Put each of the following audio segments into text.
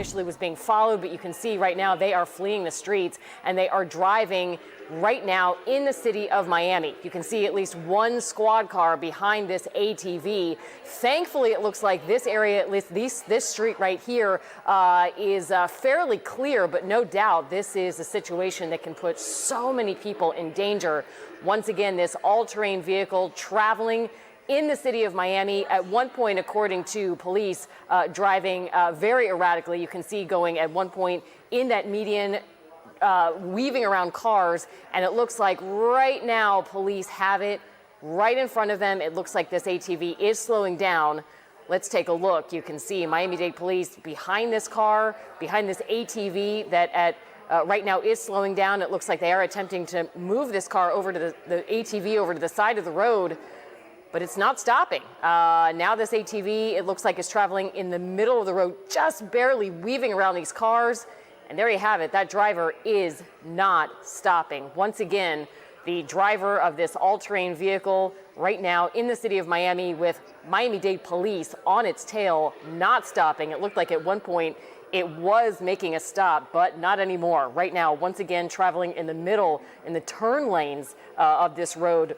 initially was being followed, but you can see right now they are fleeing the streets and they are driving right now in the city of Miami. You can see at least one squad car behind this ATV. Thankfully, it looks like this area, at least this street right here, is fairly clear, but no doubt this is a situation that can put so many people in danger. Once again, this all-terrain vehicle traveling in the city of Miami, at one point, according to police, driving very erratically. You can see going at one point in that median, weaving around cars, and it looks like right now police have it right in front of them. It looks like this ATV is slowing down. Let's take a look. You can see Miami-Dade police behind this car, behind this ATV that right now is slowing down. It looks like they are attempting to move this car over to the ATV over to the side of the road, but it's not stopping. Now this ATV, it looks like, is traveling in the middle of the road, just barely weaving around these cars. And there you have it. That driver is not stopping. Once again, the driver of this all-terrain vehicle right now in the city of Miami with Miami-Dade police on its tail, not stopping. It looked like at one point it was making a stop, but not anymore. Right now, once again, traveling in the middle, in the turn lanes of this road.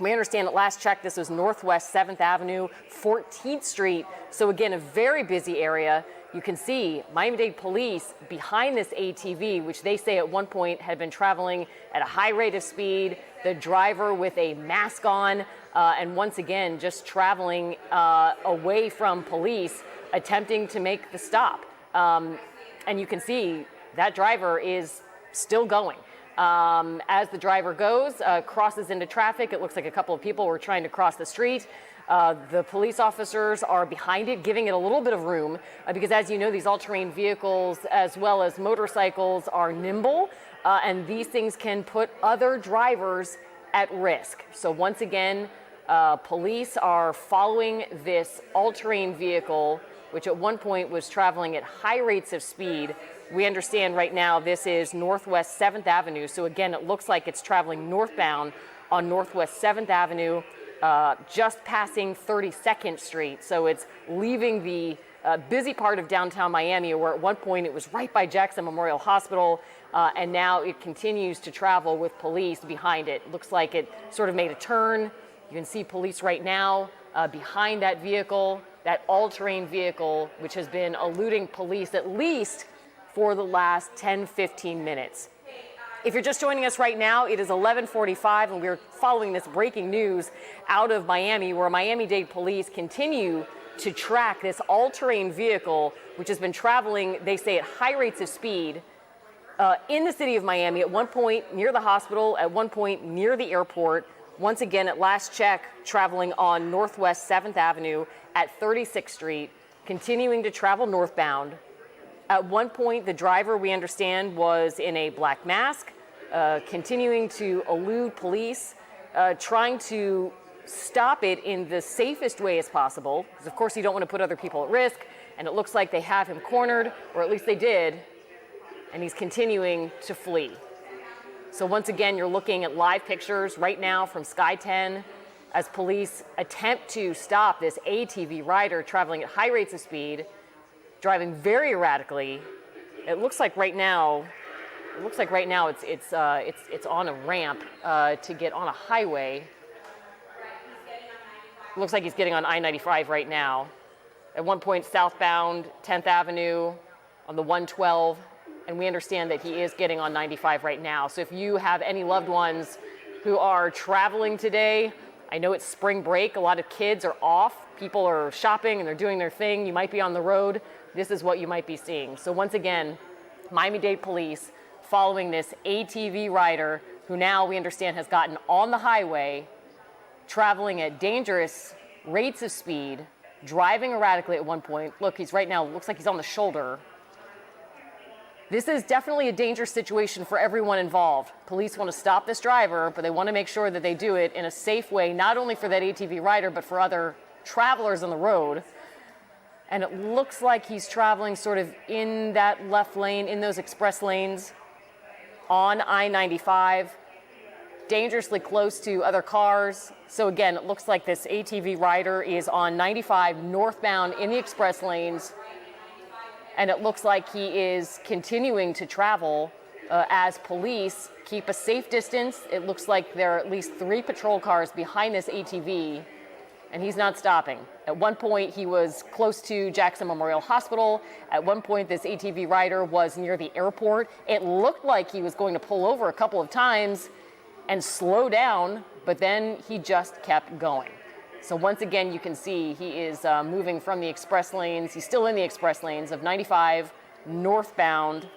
We understand at last check, this was Northwest 7th Avenue, 14th Street. So again, a very busy area. You can see Miami-Dade police behind this ATV, which they say at one point had been traveling at a high rate of speed, the driver with a mask on, and once again, just traveling away from police, attempting to make the stop. And you can see that driver is still going. As the driver goes, crosses into traffic, it looks like a couple of people were trying to cross the street. The police officers are behind it, giving it a little bit of room, because as you know, these all-terrain vehicles as well as motorcycles are nimble, and these things can put other drivers at risk. So once again, police are following this all-terrain vehicle, which at one point was traveling at high rates of speed. We understand right now this is Northwest 7th Avenue. So again, it looks like it's traveling northbound on Northwest 7th Avenue, just passing 32nd Street. So it's leaving the busy part of downtown Miami, where at one point it was right by Jackson Memorial Hospital, and now it continues to travel with police behind it. Looks like it sort of made a turn. You can see police right now behind that vehicle, that all-terrain vehicle, which has been eluding police at least for the last 10-15 minutes. If you're just joining us right now, it is 11:45, and we're following this breaking news out of Miami, where Miami-Dade police continue to track this all-terrain vehicle, which has been traveling, they say, at high rates of speed in the city of Miami, at one point near the hospital, at one point near the airport. Once again, at last check, traveling on Northwest 7th Avenue at 36th Street, continuing to travel northbound. At one point, the driver, we understand, was in a black mask, continuing to elude police, trying to stop it in the safest way as possible, because of course you don't want to put other people at risk, and it looks like they have him cornered, or at least they did, and he's continuing to flee. So once again, you're looking at live pictures right now from Sky 10 as police attempt to stop this ATV rider traveling at high rates of speed, driving very erratically. It looks like right now it's on a ramp to get on a highway. It looks like he's getting on I-95 right now. At one point, southbound 10th Avenue on the 112, and we understand that he is getting on 95 right now. So if you have any loved ones who are traveling today, I know it's spring break. A lot of kids are off. People are shopping and they're doing their thing. You might be on the road. This is what you might be seeing. So once again, Miami-Dade police following this ATV rider who now we understand has gotten on the highway, traveling at dangerous rates of speed, driving erratically at one point. Look, he's right now, looks like he's on the shoulder. This is definitely a dangerous situation for everyone involved. Police want to stop this driver, but they want to make sure that they do it in a safe way, not only for that ATV rider, but for other travelers on the road. And it looks like he's traveling sort of in that left lane, in those express lanes on I-95, dangerously close to other cars. So again, it looks like this ATV rider is on 95 northbound in the express lanes. And it looks like he is continuing to travel as police keep a safe distance. It looks like there are at least 3 patrol cars behind this ATV, and he's not stopping. At one point, he was close to Jackson Memorial Hospital. At one point, this ATV rider was near the airport. It looked like he was going to pull over a couple of times and slow down, but then he just kept going. So once again, you can see he is moving from the express lanes. He's still in the express lanes of 95 northbound.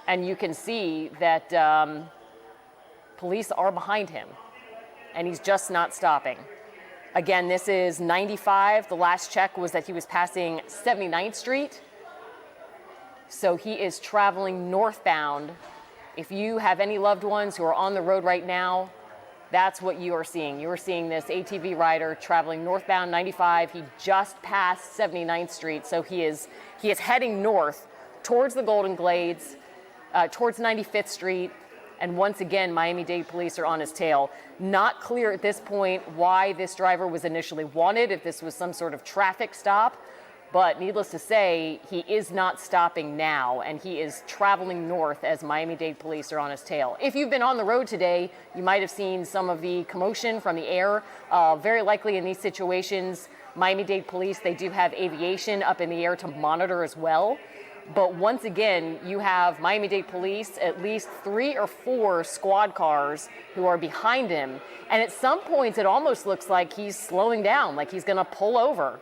And you can see that police are behind him, and he's just not stopping. Again, this is 95. The last check was that he was passing 79th Street. So he is traveling northbound. If you have any loved ones who are on the road right now, that's what you are seeing. You are seeing this ATV rider traveling northbound 95. He just passed 79th Street, so he is heading north towards the Golden Glades, towards 95th Street, and once again, Miami-Dade police are on his tail. Not clear at this point why this driver was initially wanted, if this was some sort of traffic stop, but needless to say, he is not stopping now, and he is traveling north as Miami-Dade police are on his tail. If you've been on the road today, you might have seen some of the commotion from the air. Very likely in these situations, Miami-Dade police, they do have aviation up in the air to monitor as well. But once again, you have Miami-Dade police, at least 3 or 4 squad cars who are behind him. And at some points, it almost looks like he's slowing down, like he's going to pull over.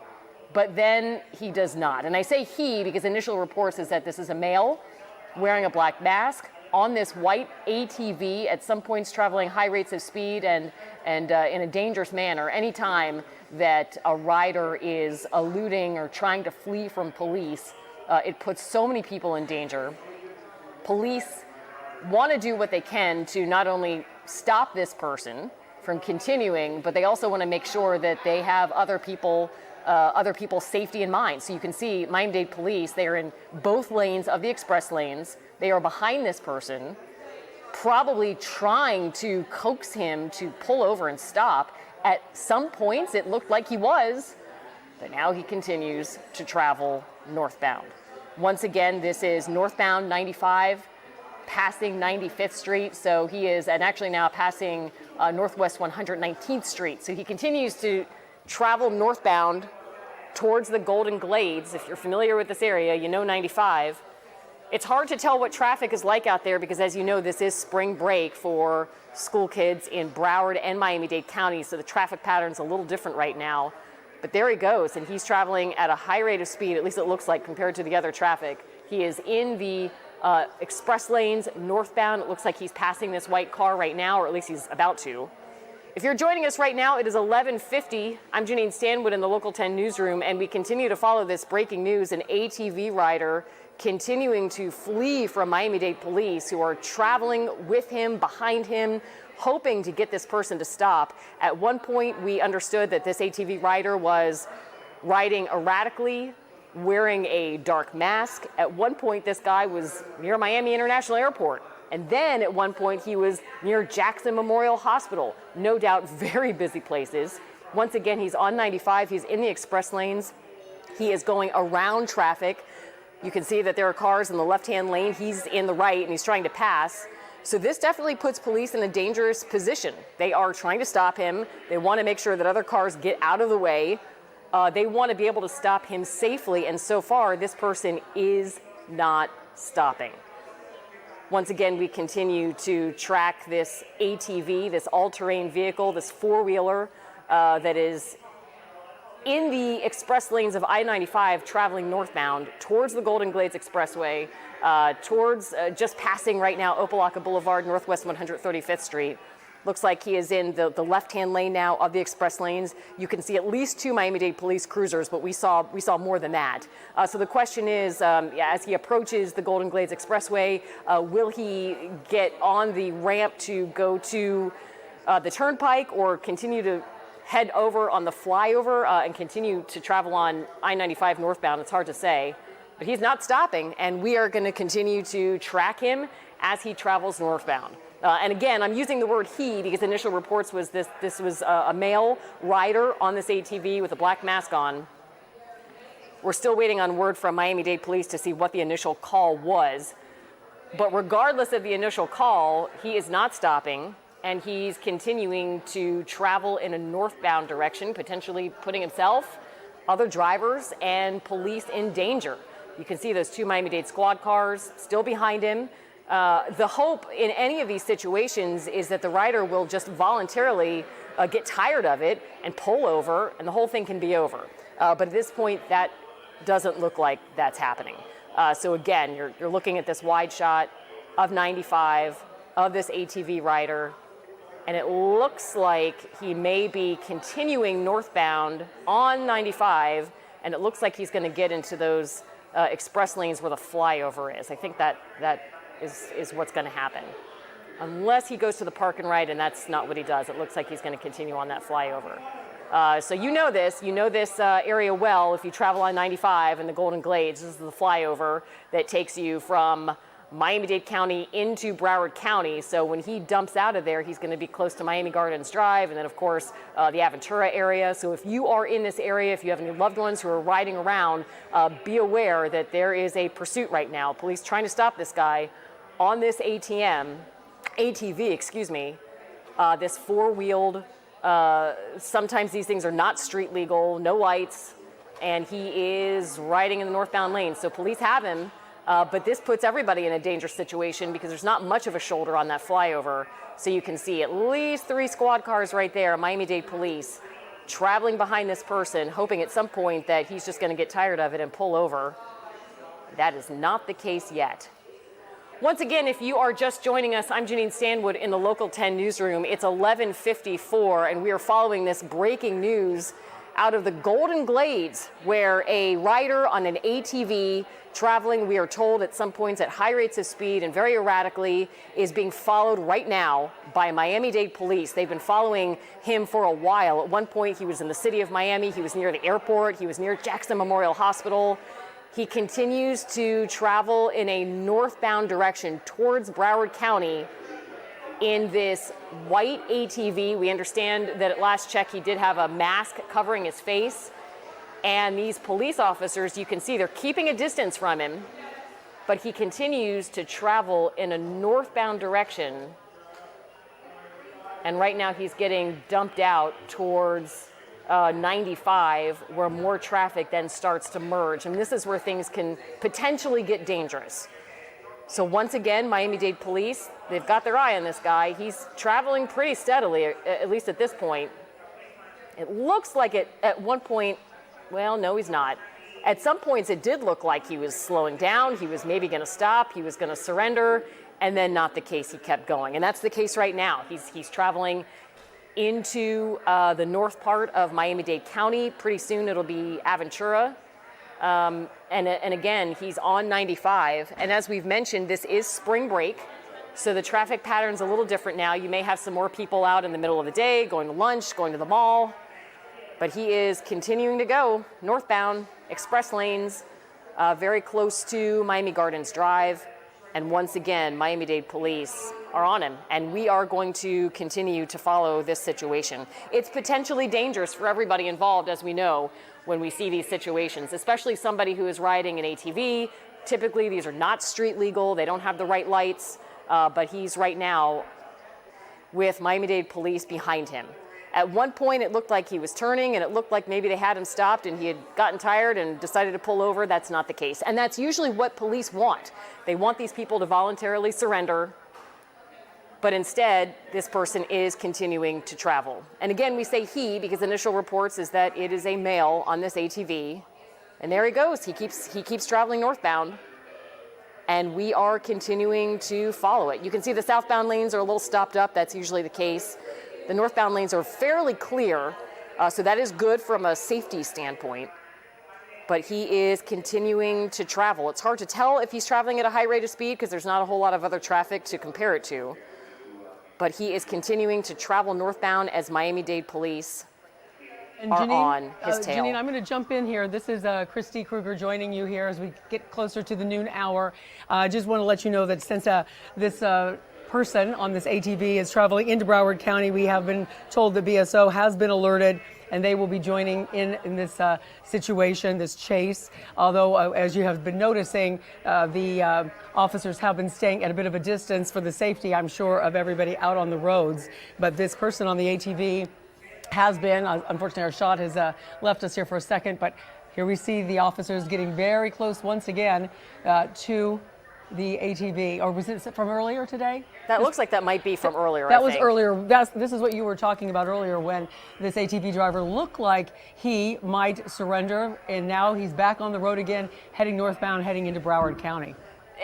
But then he does not. And I say he because initial reports is that this is a male wearing a black mask on this white ATV, at some points traveling high rates of speed and in a dangerous manner. Anytime that a rider is eluding or trying to flee from police, it puts so many people in danger. Police want to do what they can to not only stop this person from continuing, but they also want to make sure that they have other people's safety in mind. So you can see Miami-Dade police, they are in both lanes of the express lanes. They are behind this person, probably trying to coax him to pull over and stop. At some points, it looked like he was, but now he continues to travel northbound. Once again, this is northbound 95, passing 95th Street. So he is, and actually now passing northwest 119th Street. So he continues to travel northbound towards the Golden Glades. If you're familiar with this area, you know 95. It's hard to tell what traffic is like out there because, as you know, this is spring break for school kids in Broward and Miami-Dade counties. So the traffic pattern's a little different right now. But there he goes, and he's traveling at a high rate of speed, at least it looks like, compared to the other traffic. He is in the express lanes northbound. It looks like he's passing this white car right now, or at least he's about to. If you're joining us right now, it is 11:50. I'm Janine Stanwood in the Local 10 newsroom, and we continue to follow this breaking news. An ATV rider continuing to flee from Miami-Dade police who are traveling with him, behind him, hoping to get this person to stop. At one point, we understood that this ATV rider was riding erratically, wearing a dark mask. At one point, this guy was near Miami International Airport. And then at one point, he was near Jackson Memorial Hospital. No doubt, very busy places. Once again, he's on 95. He's in the express lanes. He is going around traffic. You can see that there are cars in the left-hand lane. He's in the right, and he's trying to pass. So this definitely puts police in a dangerous position. They are trying to stop him. They want to make sure that other cars get out of the way. They want to be able to stop him safely, and so far, this person is not stopping. Once again, we continue to track this ATV, this all-terrain vehicle, this four-wheeler that is in the express lanes of I-95 traveling northbound towards the Golden Glades Expressway, towards just passing right now Opelika Boulevard, northwest 135th Street. Looks like he is in the left-hand lane now of the express lanes. You can see at least 2 Miami-Dade police cruisers, but we saw more than that. So the question is, as he approaches the Golden Glades Expressway, will he get on the ramp to go to the turnpike or continue to head over on the flyover and continue to travel on I-95 northbound? It's hard to say, but he's not stopping, and we are going to continue to track him as he travels northbound. And again, I'm using the word he because initial reports was this was a male rider on this ATV with a black mask on. We're still waiting on word from Miami-Dade Police to see what the initial call was. But regardless of the initial call, he is not stopping, and he's continuing to travel in a northbound direction, potentially putting himself, other drivers, and police in danger. You can see those two Miami-Dade squad cars still behind him. The hope in any of these situations is that the rider will just voluntarily get tired of it and pull over, and the whole thing can be over. But at this point, that doesn't look like that's happening. So again, you're looking at this wide shot of 95, of this ATV rider, and it looks like he may be continuing northbound on 95, and it looks like he's going to get into those express lanes where the flyover is. I think that is what's going to happen. Unless he goes to the park and ride, and that's not what he does. It looks like he's going to continue on that flyover. So you know this area well if you travel on 95 in the Golden Glades. This is the flyover that takes you from Miami-Dade County into Broward County. So when he dumps out of there, he's going to be close to Miami Gardens Drive, and then of course the Aventura area. So if you are in this area, if you have any loved ones who are riding around, be aware that there is a pursuit right now. Police trying to stop this guy on this ATV, this four-wheeled. Sometimes these things are not street legal, no lights, and he is riding in the northbound lane. So police have him, but this puts everybody in a dangerous situation because there's not much of a shoulder on that flyover. So you can see at least 3 squad cars right there, Miami-Dade Police, traveling behind this person, hoping at some point that he's just going to get tired of it and pull over. That is not the case yet. Once again, if you are just joining us, I'm Janine Stanwood in the Local 10 newsroom. It's 11:54, and we are following this breaking news out of the Golden Glades, where a rider on an ATV traveling, we are told at some points at high rates of speed and very erratically, is being followed right now by Miami-Dade Police. They've been following him for a while. At one point, he was in the city of Miami. He was near the airport. He was near Jackson Memorial Hospital. He continues to travel in a northbound direction towards Broward County in this white ATV. We understand that at last check he did have a mask covering his face. And these police officers, you can see they're keeping a distance from him, but he continues to travel in a northbound direction. And right now he's getting dumped out towards 95, where more traffic then starts to merge. And this is where things can potentially get dangerous. So once again, Miami-Dade Police, they've got their eye on this guy. He's traveling pretty steadily, at least at this point. It looks like it at one point, well, no, he's not. At some points, it did look like he was slowing down. He was maybe going to stop. He was going to surrender. And then not the case. He kept going. And that's the case right now. He's traveling into the north part of Miami-Dade County. Pretty soon it'll be Aventura. And again, he's on 95. And as we've mentioned, this is spring break. So the traffic pattern's a little different now. You may have some more people out in the middle of the day, going to lunch, going to the mall. But he is continuing to go northbound, express lanes, very close to Miami Gardens Drive. And once again, Miami-Dade Police are on him, and we are going to continue to follow this situation. It's potentially dangerous for everybody involved, as we know, when we see these situations, especially somebody who is riding an ATV. Typically, these are not street legal. They don't have the right lights, but he's right now with Miami-Dade Police behind him. At one point, it looked like he was turning, and it looked like maybe they had him stopped and he had gotten tired and decided to pull over. That's not the case. And that's usually what police want. They want these people to voluntarily surrender. But instead, this person is continuing to travel. And again, we say he because initial reports is that it is a male on this ATV. And there he goes. He keeps traveling northbound. And we are continuing to follow it. You can see the southbound lanes are a little stopped up. That's usually the case. The northbound lanes are fairly clear, so that is good from a safety standpoint. But he is continuing to travel. It's hard to tell if he's traveling at a high rate of speed because there's not a whole lot of other traffic to compare it to. But he is continuing to travel northbound as Miami-Dade Police are on his tail. Janine, I'm going to jump in here. This is Christy Kruger joining you here as we get closer to the noon hour. I just want to let you know that since this person on this ATV is traveling into Broward County, we have been told the BSO has been alerted and they will be joining in this situation, this chase. Although, as you have been noticing, the officers have been staying at a bit of a distance for the safety, I'm sure, of everybody out on the roads. But this person on the ATV has been, unfortunately, our shot has left us here for a second, but here we see the officers getting very close once again to the ATV. Or was it from earlier today? That looks like that might be from earlier. That was earlier. This is what you were talking about earlier, when this ATV driver looked like he might surrender, and now he's back on the road again, heading northbound, heading into Broward County.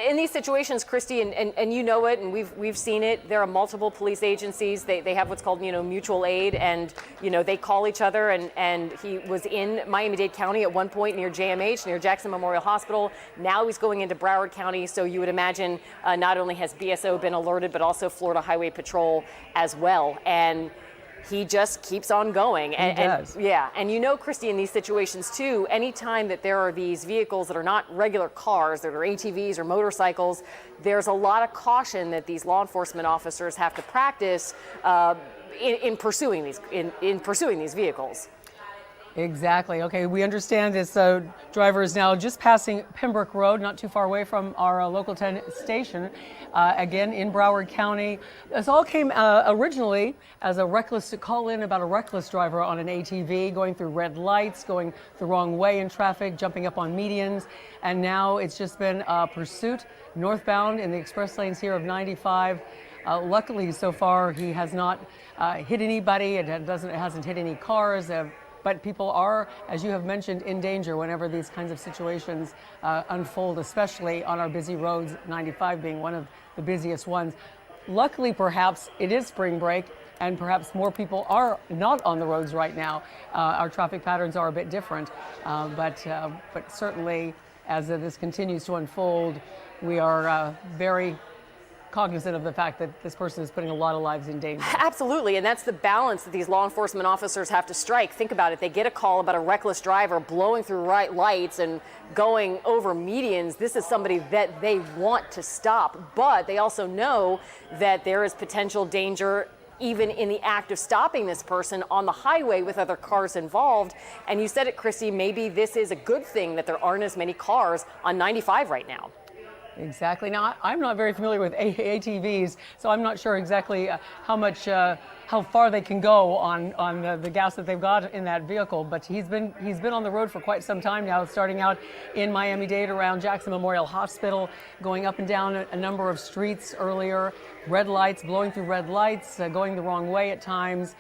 In these situations, Christy, and you know it, and we've seen it, there are multiple police agencies. They have what's called, mutual aid, and, they call each other, and he was in Miami-Dade County at one point near JMH, near Jackson Memorial Hospital. Now he's going into Broward County, so you would imagine not only has BSO been alerted, but also Florida Highway Patrol as well. And he just keeps on going. He does. And Christy, in these situations too, anytime that there are these vehicles that are not regular cars, that are ATVs or motorcycles, there's a lot of caution that these law enforcement officers have to practice in pursuing these vehicles. Exactly. Okay, we understand this driver is now just passing Pembroke Road, not too far away from our Local 10 station, again in Broward County. This all came originally as a call in about a reckless driver on an ATV going through red lights, going the wrong way in traffic, jumping up on medians, and now it's just been a pursuit northbound in the express lanes here of 95. Luckily, so far, he has not hit anybody. It hasn't hit any cars. But people are, as you have mentioned, in danger whenever these kinds of situations unfold, especially on our busy roads, 95 being one of the busiest ones. Luckily, perhaps, it is spring break, and perhaps more people are not on the roads right now. Our traffic patterns are a bit different, but certainly, as this continues to unfold, we are very cognizant of the fact that this person is putting a lot of lives in danger. Absolutely, and that's the balance that these law enforcement officers have to strike. Think about it. They get a call about a reckless driver blowing through lights and going over medians. This is somebody that they want to stop, but they also know that there is potential danger even in the act of stopping this person on the highway with other cars involved. And you said it, Christy, maybe this is a good thing that there aren't as many cars on 95 right now. Exactly. Now, I'm not very familiar with ATVs, so I'm not sure exactly how far they can go on the gas that they've got in that vehicle. But he's been on the road for quite some time now, starting out in Miami-Dade around Jackson Memorial Hospital, going up and down a number of streets earlier, red lights, blowing through red lights, going the wrong way at times,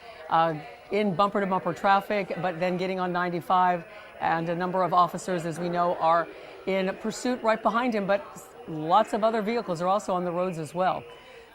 in bumper-to-bumper traffic, but then getting on 95. And a number of officers, as we know, are in pursuit right behind him, but lots of other vehicles are also on the roads as well.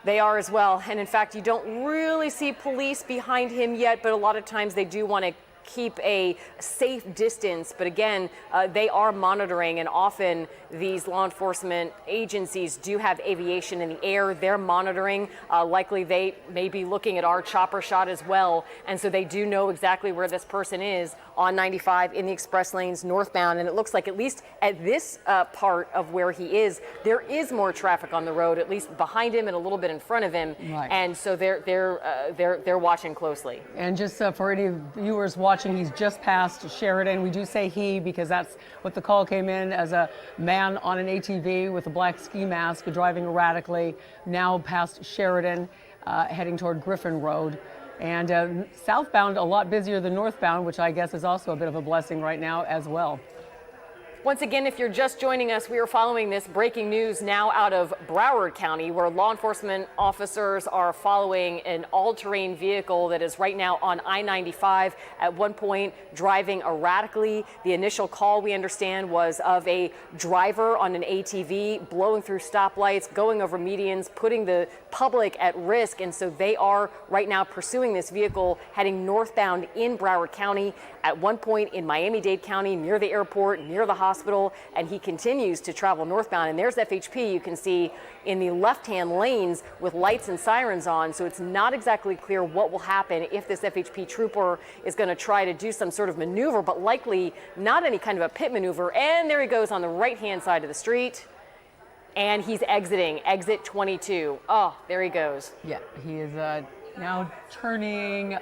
They are as well. And in fact, you don't really see police behind him yet, but a lot of times they do want to keep a safe distance. But again, they are monitoring, and often these law enforcement agencies do have aviation in the air. They're monitoring. Likely they may be looking at our chopper shot as well. And so they do know exactly where this person is on 95 in the express lanes northbound. And it looks like, at least at this part of where he is, there is more traffic on the road, at least behind him and a little bit in front of him. Right. And so they're watching closely. And just for any viewers watching, he's just past Sheridan. We do say he because that's what the call came in, as a man on an ATV with a black ski mask driving erratically, now past Sheridan, heading toward Griffin Road. And southbound a lot busier than northbound, which I guess is also a bit of a blessing right now as well. Once again, if you're just joining us, we are following this breaking news now out of Broward County, where law enforcement officers are following an all-terrain vehicle that is right now on I-95, at one point driving erratically. The initial call, we understand, was of a driver on an ATV blowing through stoplights, going over medians, putting the public at risk. And so they are right now pursuing this vehicle heading northbound in Broward County, at one point in Miami-Dade County, near the airport, near the hospital, and he continues to travel northbound. And there's FHP, you can see in the left-hand lanes with lights and sirens on. So it's not exactly clear what will happen if this FHP trooper is going to try to do some sort of maneuver, but likely not any kind of a pit maneuver. And there he goes on the right-hand side of the street. And he's exiting, exit 22. Oh, there he goes. Yeah, he is now turning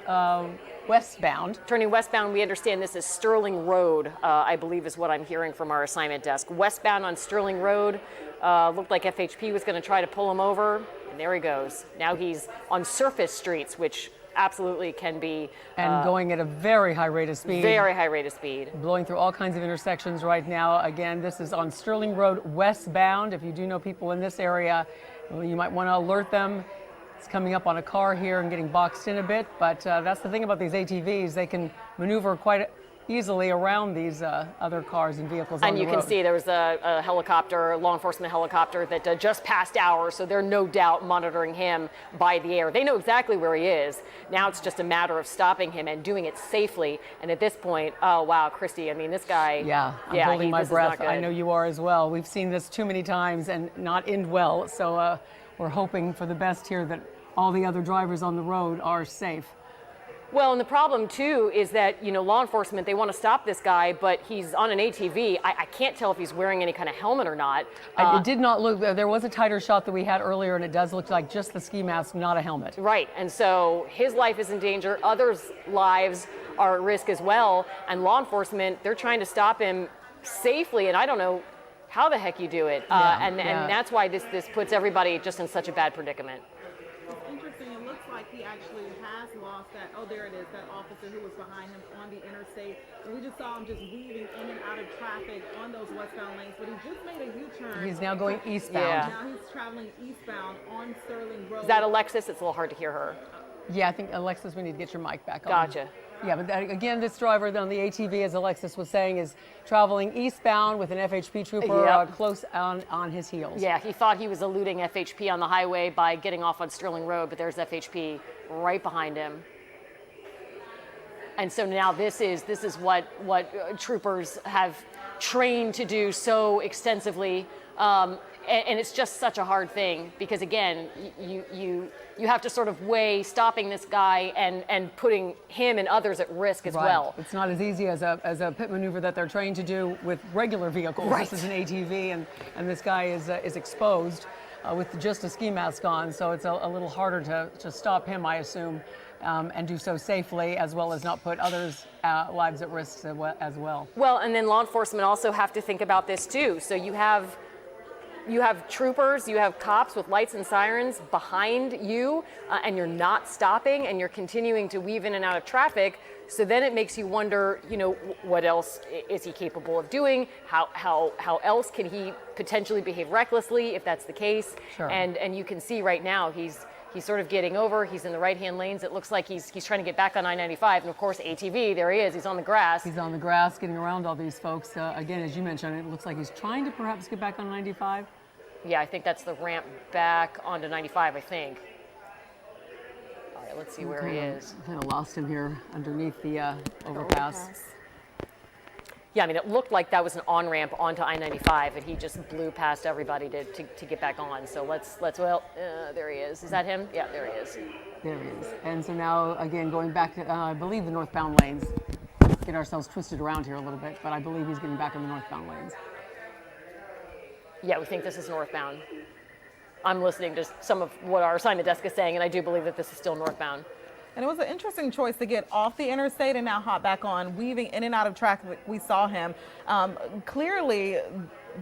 westbound. Turning westbound, we understand this is Sterling Road, I believe is what I'm hearing from our assignment desk. Westbound on Sterling Road, looked like FHP was going to try to pull him over, and there he goes. Now he's on surface streets, which absolutely can be. And going at a very high rate of speed. Very high rate of speed. Blowing through all kinds of intersections right now. Again, this is on Sterling Road westbound. If you do know people in this area, you might want to alert them. It's coming up on a car here and getting boxed in a bit, but that's the thing about these ATVs. They can maneuver quite easily around these other cars and vehicles on the road. And you can see there was a helicopter, law enforcement helicopter that just passed ours, so they're no doubt monitoring him by the air. They know exactly where he is. Now it's just a matter of stopping him and doing it safely. And at this point, oh wow, Christy, I mean, this guy. Yeah, I'm holding my breath. I know you are as well. We've seen this too many times and not end well, so we're hoping for the best here that all the other drivers on the road are safe. Well, and the problem too is that, law enforcement, they want to stop this guy, but he's on an ATV. I can't tell if he's wearing any kind of helmet or not. It did not look, there was a tighter shot that we had earlier, and it does look like just the ski mask, not a helmet. Right, and so his life is in danger, others' lives are at risk as well, and law enforcement, they're trying to stop him safely, and I don't know how the heck you do it. And that's why this puts everybody just in such a bad predicament. It's interesting. It looks like he actually has lost that. Oh, there it is. That officer who was behind him on the interstate. And we just saw him just weaving in and out of traffic on those westbound lanes. But he just made a U-turn. He's now going eastbound. Yeah. Now he's traveling eastbound on Sterling Road. Is that Alexis? It's a little hard to hear her. Yeah, I think, Alexis, we need to get your mic back on. Gotcha. Yeah, but again, this driver on the ATV, as Alexis was saying, is traveling eastbound with an FHP trooper close on his heels. Yeah, he thought he was eluding FHP on the highway by getting off on Sterling Road, but there's FHP right behind him. And so now this is what troopers have trained to do so extensively. And it's just such a hard thing because, again, you have to sort of weigh stopping this guy and putting him and others at risk as well. It's not as easy as a pit maneuver that they're trained to do with regular vehicles. Right. This is an ATV, and this guy is exposed with just a ski mask on, so it's a little harder to stop him, I assume, and do so safely, as well as not put others' lives at risk as well. Well, and then law enforcement also have to think about this too. So you have troopers, you have cops with lights and sirens behind you, and you're not stopping, and you're continuing to weave in and out of traffic. So then it makes you wonder, what else is he capable of doing? How else can he potentially behave recklessly if that's the case? Sure. And you can see right now he's sort of getting over. He's in the right-hand lanes. It looks like he's trying to get back on I-95. And of course, ATV, there he is. He's on the grass. He's on the grass, getting around all these folks. Again, as you mentioned, it looks like he's trying to perhaps get back on 95. Yeah, I think that's the ramp back onto 95, I think. All right, let's see where he is. I kind of lost him here underneath the overpass. Yeah, I mean, it looked like that was an on-ramp onto I-95, and he just blew past everybody to get back on. So there he is. Is that him? Yeah, there he is. There he is. And so now, again, going back to, I believe, the northbound lanes. Get ourselves twisted around here a little bit, but I believe he's getting back in the northbound lanes. Yeah, we think this is northbound. I'm listening to some of what our assignment desk is saying, and I do believe that this is still northbound. And it was an interesting choice to get off the interstate and now hop back on, weaving in and out of traffic. We saw him. Clearly,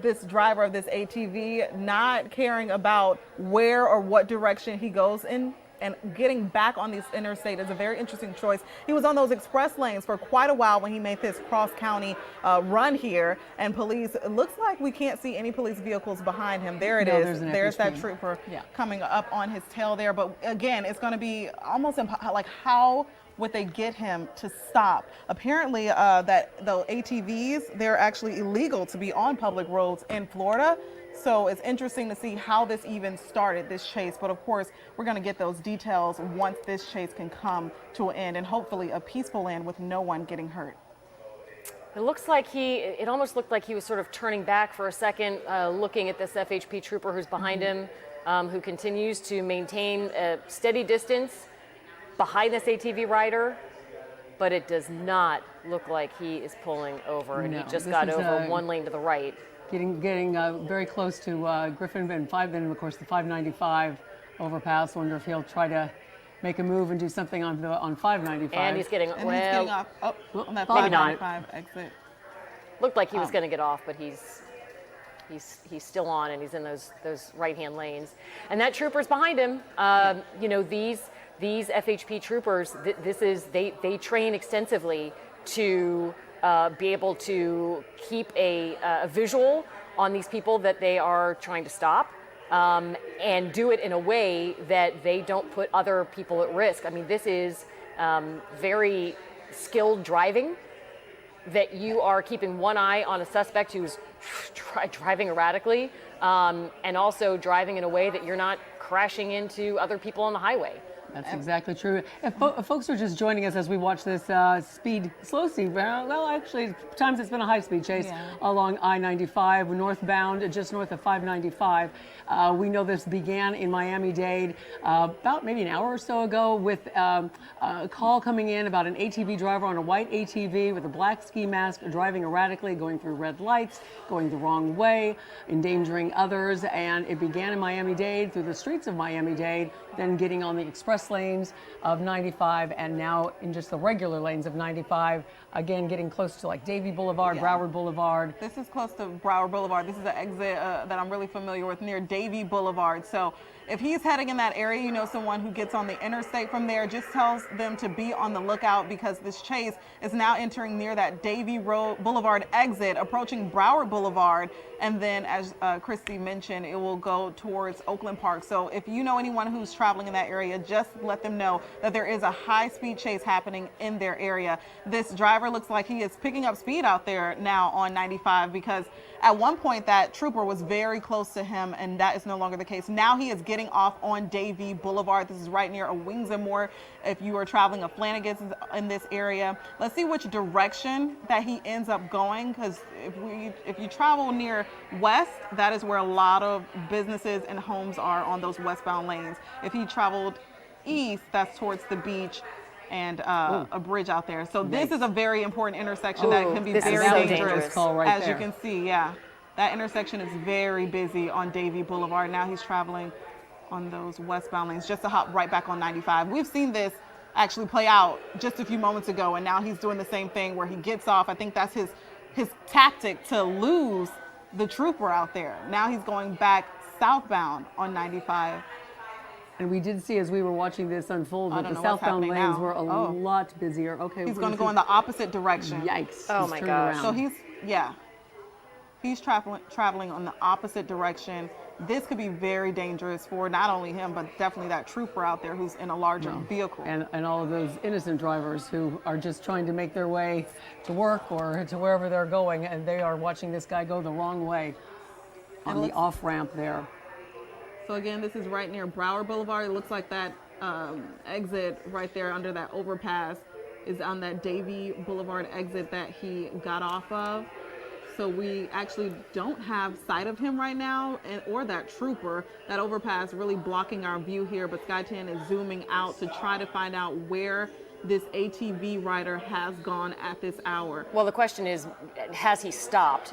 this driver of this ATV not caring about where or what direction he goes in, and getting back on this interstate is a very interesting choice. He was on those express lanes for quite a while when he made this cross-county run here, and police, it looks like we can't see any police vehicles behind him. There it is. There's that trooper coming up on his tail there. But again, it's going to be almost like, how would they get him to stop? Apparently, that the ATVs, they're actually illegal to be on public roads in Florida. So it's interesting to see how this even started, this chase. But of course, we're going to get those details once this chase can come to an end, and hopefully a peaceful end with no one getting hurt. It almost looked like he was sort of turning back for a second, looking at this FHP trooper who's behind him, who continues to maintain a steady distance behind this ATV rider. But it does not look like he is pulling over, and he just got over one lane to the right. Getting very close to Griffin and then of course the 595 overpass. Wonder if he'll try to make a move and do something on 595. And he's getting, And he's getting well, off on that maybe not. 595 exit. looked like he was going to get off, but he's still on, and he's in those right-hand lanes. And that trooper's behind him. You know, these FHP troopers, they train extensively to be able to keep a visual on these people that they are trying to stop, and do it in a way that they don't put other people at risk. I mean, this is very skilled driving, that you are keeping one eye on a suspect who's driving erratically, and also driving in a way that you're not crashing into other people on the highway. That's exactly true. If folks are just joining us as we watch this slow speed, well, actually, times it's been a high-speed chase along I-95 northbound, just north of 595. We know this began in Miami-Dade about maybe an hour or so ago with a call coming in about an ATV driver on a white ATV with a black ski mask driving erratically, going through red lights, going the wrong way, endangering others. And it began in Miami-Dade, through the streets of Miami-Dade, then getting on the express lanes of 95, and now in just the regular lanes of 95, again getting close to like Davie Boulevard, Broward Boulevard. This is close to Broward Boulevard. This is an exit that I'm really familiar with near Davie Boulevard. So if he's heading in that area, you know, someone who gets on the interstate from there, just tells them to be on the lookout, because this chase is now entering near that Davie Boulevard exit, approaching Broward Boulevard. And then, as Christy mentioned, it will go towards Oakland Park. So if you know anyone who's traveling in that area, just let them know that there is a high-speed chase happening in their area. This driver looks like he is picking up speed out there now on 95, because at one point that trooper was very close to him, and that is no longer the case. Now he is getting off on Davie Boulevard. This is right near a Wings and More. If you are traveling a Flanagan's in this area, let's see which direction that he ends up going, because if you travel near west, that is where a lot of businesses and homes are on those westbound lanes. If he traveled east, that's towards the beach and a bridge out there. So this is a very important intersection that can be very dangerous, as you can see. Yeah, that intersection is very busy on Davie Boulevard. Now he's traveling on those westbound lanes just to hop right back on 95. We've seen this actually play out just a few moments ago, and now he's doing the same thing where he gets off. I think that's his tactic to lose the trooper out there. Now he's going back southbound on 95. And we did see, as we were watching this unfold, that the southbound lanes were a lot busier. Okay, he's going to go in the opposite direction. Yikes! Oh my gosh! So he's traveling on the opposite direction. This could be very dangerous for not only him, but definitely that trooper out there who's in a larger vehicle. And all of those innocent drivers who are just trying to make their way to work or to wherever they're going, and they are watching this guy go the wrong way on the off-ramp there. So again, this is right near Broward Boulevard. It looks like that exit right there under that overpass is on that Davie Boulevard exit that he got off of. So we actually don't have sight of him right now, or that trooper. That overpass really blocking our view here, but Sky 10 is zooming out to try to find out where this ATV rider has gone at this hour. Well, the question is, has he stopped?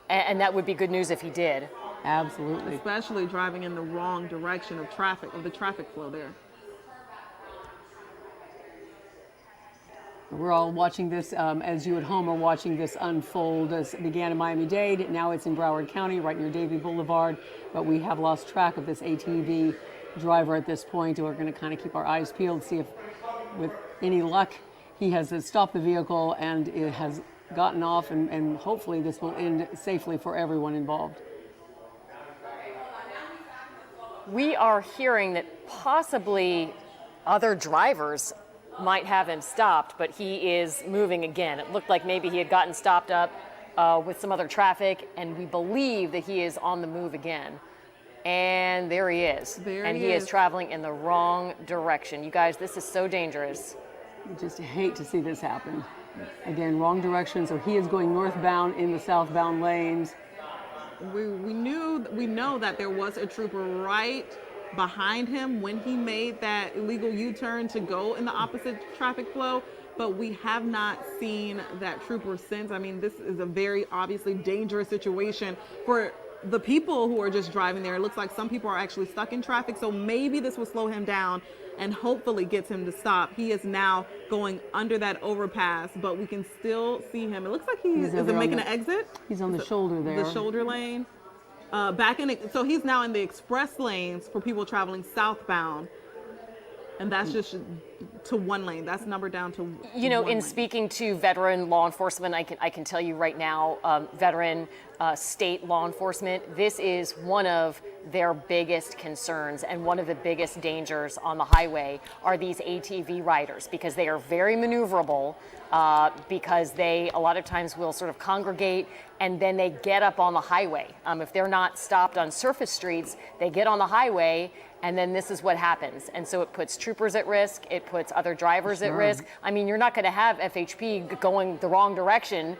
And that would be good news if he did. Absolutely. Especially driving in the wrong direction of the traffic flow there. We're all watching this as you at home are watching this unfold. As it began in Miami-Dade, now it's in Broward County, right near Davie Boulevard. But we have lost track of this ATV driver at this point. We're going to kind of keep our eyes peeled, see if, with any luck, he has stopped the vehicle and it has gotten off, and hopefully this will end safely for everyone involved. We are hearing that possibly other drivers might have him stopped, but he is moving again. It looked like maybe he had gotten stopped up with some other traffic, and we believe that he is on the move again. And there he is. He is traveling in the wrong direction. You guys, this is so dangerous. I just hate to see this happen. Again, wrong direction, so he is going northbound in the southbound lanes. We know that there was a trooper right behind him when he made that illegal U-turn to go in the opposite traffic flow, but we have not seen that trooper since. I mean, this is a very obviously dangerous situation for the people who are just driving there, it looks like some people are actually stuck in traffic. So maybe this will slow him down and hopefully gets him to stop. He is now going under that overpass, but we can still see him. It looks like is making an exit. He's on the shoulder there. The shoulder lane. So he's now in the express lanes for people traveling southbound. And that's just to one lane. That's numbered down to You know, one in lane. speaking to veteran law enforcement, I can tell you right now, veteran state law enforcement, this is one of their biggest concerns and one of the biggest dangers on the highway are these ATV riders because they are very maneuverable because they a lot of times will sort of congregate and then they get up on the highway. If they're not stopped on surface streets, they get on the highway. And then this is what happens. And so it puts troopers at risk. It puts other drivers at risk. I mean, you're not going to have FHP going the wrong direction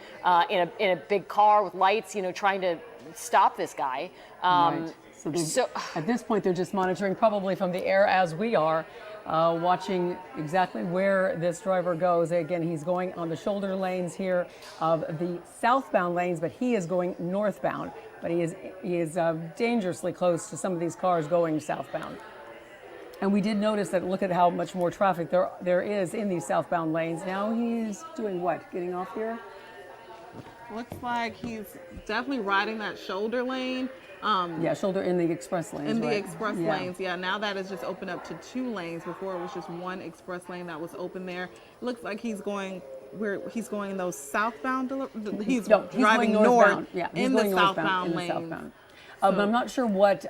in a big car with lights, you know, trying to stop this guy. Right. So at this point, they're just monitoring probably from the air as we are, watching exactly where this driver goes. Again, he's going on the shoulder lanes here of the southbound lanes, but he is going northbound. But he is dangerously close to some of these cars going southbound. And we did notice that, look at how much more traffic there is in these southbound lanes. Now he's doing what? Getting off here? Looks like he's definitely riding that shoulder lane. Yeah, shoulder in the express lanes. In the right? express lanes, yeah. Now that is just opened up to 2 lanes. Before it was just one express lane that was open there. Looks like he's going those southbound. He's driving north in the southbound lanes. But I'm not sure what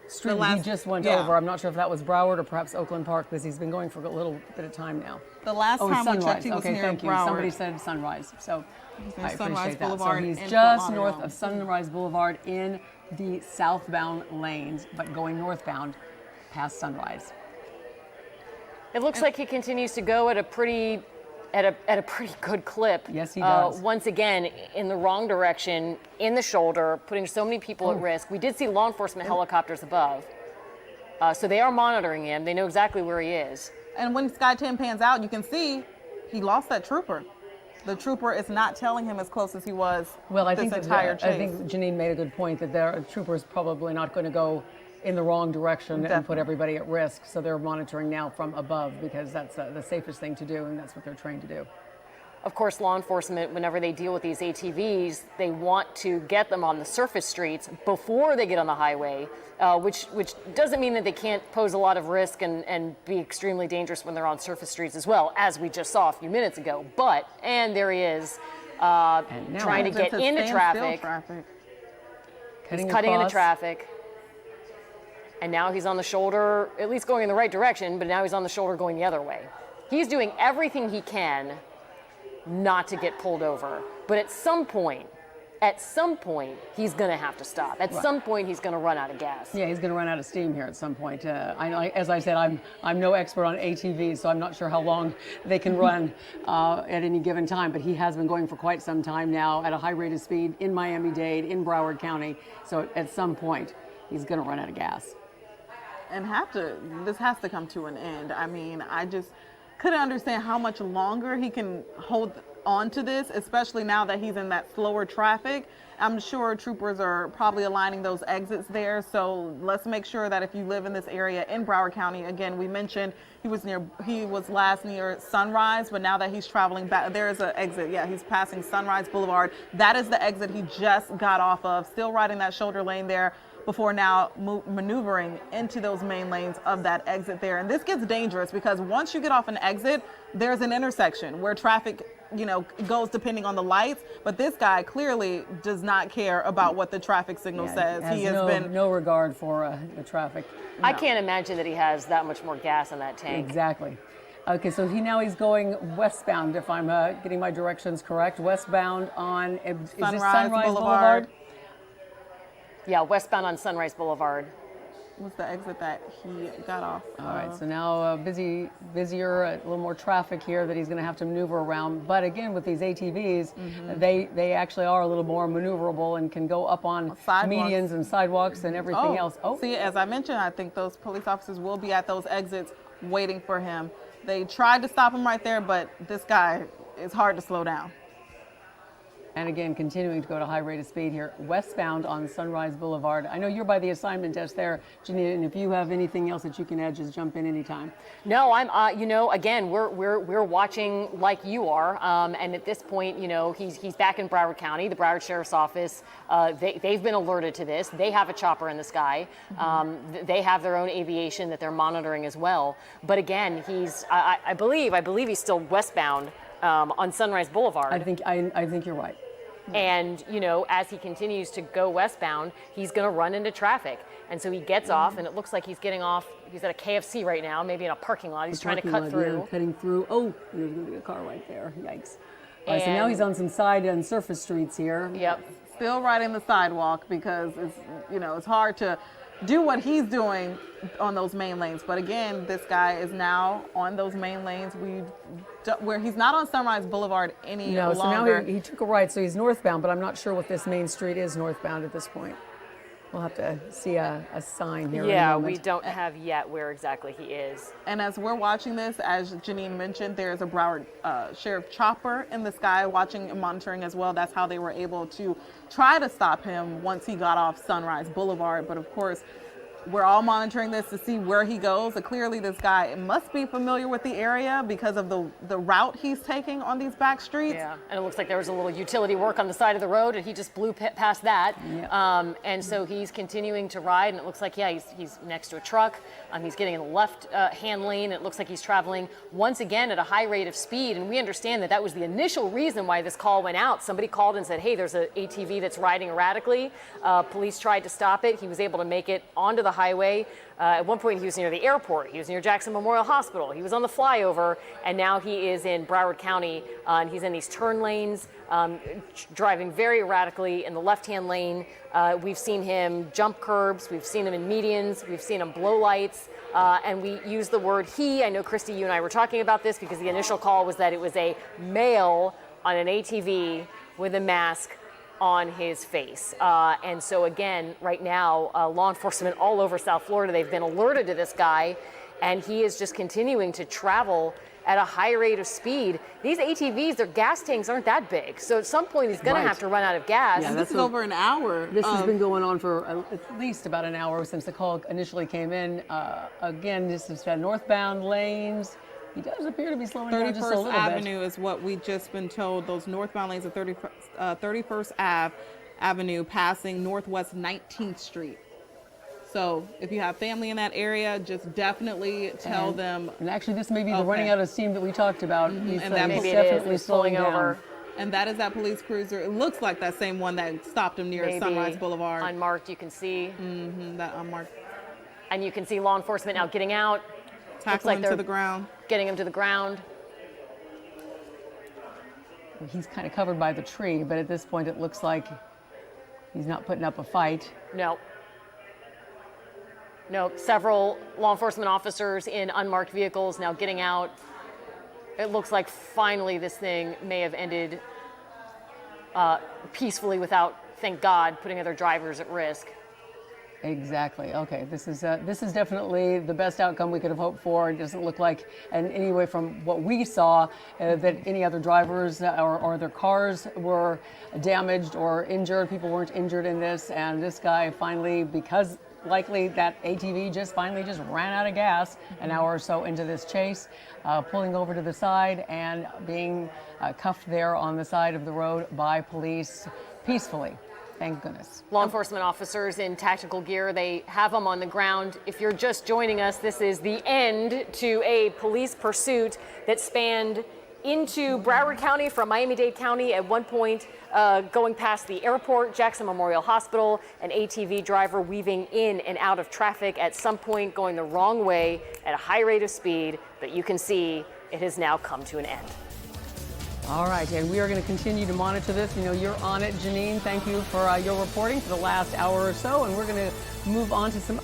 street he just went over. I'm not sure if that was Broward or perhaps Oakland Park because he's been going for a little bit of time now. The last time we checked, he was near thank you. Broward. Somebody said Sunrise, so I Sunrise appreciate that. Boulevard So he's in just Fort north Lauderdale. of Sunrise Boulevard in the southbound lanes, but going northbound past Sunrise. It looks like he continues to go at a pretty good clip. Yes, he does. Once again, in the wrong direction, in the shoulder, putting so many people at risk. We did see law enforcement helicopters above. So they are monitoring him. They know exactly where he is. And when Sky 10 pans out, you can see he lost that trooper. The trooper is not telling him as close as he was this entire chase. I think Janine made a good point that their trooper's probably not going to go in the wrong direction and put everybody at risk. So they're monitoring now from above because that's the safest thing to do, and that's what they're trained to do. Of course, law enforcement, whenever they deal with these ATVs, they want to get them on the surface streets before they get on the highway, which doesn't mean that they can't pose a lot of risk and be extremely dangerous when they're on surface streets as well, as we just saw a few minutes ago. And there he is trying to get into traffic. He's cutting into traffic. And now he's on the shoulder, at least going in the right direction, but now he's on the shoulder going the other way. He's doing everything he can not to get pulled over. But at some point, he's going to have to stop. At some point, he's going to run out of gas. Yeah, he's going to run out of steam here at some point. As I said, I'm no expert on ATVs, so I'm not sure how long they can run at any given time. But he has been going for quite some time now at a high rate of speed in Miami-Dade, in Broward County. So at some point, he's going to run out of gas. And this has to come to an end. I mean, I just couldn't understand how much longer he can hold on to this, especially now that he's in that slower traffic. I'm sure troopers are probably aligning those exits there. So let's make sure that if you live in this area in Broward County, again, we mentioned he was last near Sunrise, but now that he's traveling back, there is an exit. Yeah, he's passing Sunrise Boulevard. That is the exit he just got off of, still riding that shoulder lane there, before now maneuvering into those main lanes of that exit there. And this gets dangerous because once you get off an exit, there's an intersection where traffic, goes depending on the lights. But this guy clearly does not care about what the traffic signal says. He has no regard for the traffic. No. I can't imagine that he has that much more gas in that tank. Exactly. Okay, so he's going westbound, if I'm getting my directions correct. Westbound on Sunrise Boulevard? Yeah, westbound on Sunrise Boulevard. Was the exit that he got off. All right, so now busier, a little more traffic here that he's going to have to maneuver around. But again, with these ATVs, they actually are a little more maneuverable and can go up on medians and sidewalks and everything else. See, as I mentioned, I think those police officers will be at those exits waiting for him. They tried to stop him right there, but this guy is hard to slow down. And again, continuing to go at a high rate of speed here, westbound on Sunrise Boulevard. I know you're by the assignment desk there, Janine, and if you have anything else that you can add, just jump in anytime. No, I'm, again, we're watching like you are, and at this point, he's back in Broward County, the Broward Sheriff's Office. They've been alerted to this. They have a chopper in the sky. They have their own aviation that they're monitoring as well. But again, I believe he's still westbound on Sunrise Boulevard. I think you're right. And, as he continues to go westbound, he's going to run into traffic. And so he gets off, and it looks like he's getting off. He's at a KFC right now, maybe in a parking lot. He's trying to cut through. Yeah, cutting through. Oh, there's going to be a car right there. Yikes. All right, so now he's on some side and surface streets here. Yep. Still riding the sidewalk because it's hard to do what he's doing on those main lanes. But again, this guy is now on those main lanes. Where he's not on Sunrise Boulevard any longer. So now he took a right, so he's northbound, but I'm not sure what this main street is northbound at this point. We'll have to see a sign here. Yeah, we don't have yet where exactly he is. And as we're watching this, as Janine mentioned, there's a Broward Sheriff chopper in the sky watching and monitoring as well. That's how they were able to try to stop him once he got off Sunrise Boulevard. But of course, we're all monitoring this to see where he goes. Clearly, this guy must be familiar with the area because of the route he's taking on these back streets. Yeah, and it looks like there was a little utility work on the side of the road, and he just blew past that. Yeah. And so he's continuing to ride, and it looks like, he's next to a truck. He's getting in the left hand lane. It looks like he's traveling once again at a high rate of speed, and we understand that was the initial reason why this call went out. Somebody called and said, hey, there's an ATV that's riding erratically. Police tried to stop it. He was able to make it onto the highway. At one point, he was near the airport. He was near Jackson Memorial Hospital. He was on the flyover, and now he is in Broward County, and he's in these turn lanes, driving very erratically in the left-hand lane. We've seen him jump curbs. We've seen him in medians. We've seen him blow lights. And we use the word he. I know, Christy, you and I were talking about this because the initial call was that it was a male on an ATV with a mask on his face. And so again, right now, law enforcement all over South Florida, they've been alerted to this guy, and he is just continuing to travel at a high rate of speed. These ATVs, their gas tanks aren't that big. So at some point, he's going to have to run out of gas. Yeah, this is over an hour. This has been going on for at least about an hour since the call initially came in. Again, this is northbound lanes. He does appear to be slowing down just a little bit. 31st Avenue is what we've just been told. Those northbound lanes of 31st Avenue passing Northwest 19th Street. So if you have family in that area, just definitely tell them. And actually, this may be the running out of steam that we talked about. He's and that maybe definitely is slowing down. over. And that is that police cruiser. It looks like that same one that stopped him near Sunrise Boulevard. Unmarked, you can see. That unmarked. And you can see law enforcement now getting out. Tackling him to the ground. Getting him to the ground. He's kind of covered by the tree, but at this point it looks like he's not putting up a fight. No. Several law enforcement officers in unmarked vehicles now getting out. It looks like finally this thing may have ended peacefully without, thank God, putting other drivers at risk. Exactly. Okay. This is definitely the best outcome we could have hoped for. It doesn't look like, and anyway, from what we saw, that any other drivers or their cars were damaged or injured. People weren't injured in this, and this guy finally, because likely that ATV just ran out of gas an hour or so into this chase, pulling over to the side and being cuffed there on the side of the road by police peacefully. Thank goodness. Law enforcement officers in tactical gear, they have them on the ground. If you're just joining us, this is the end to a police pursuit that spanned into Broward County from Miami-Dade County at one point, going past the airport, Jackson Memorial Hospital, an ATV driver weaving in and out of traffic at some point going the wrong way at a high rate of speed, but you can see it has now come to an end. All right, and we are going to continue to monitor this. You know, you're on it, Janine. Thank you for your reporting for the last hour or so, and we're going to move on to some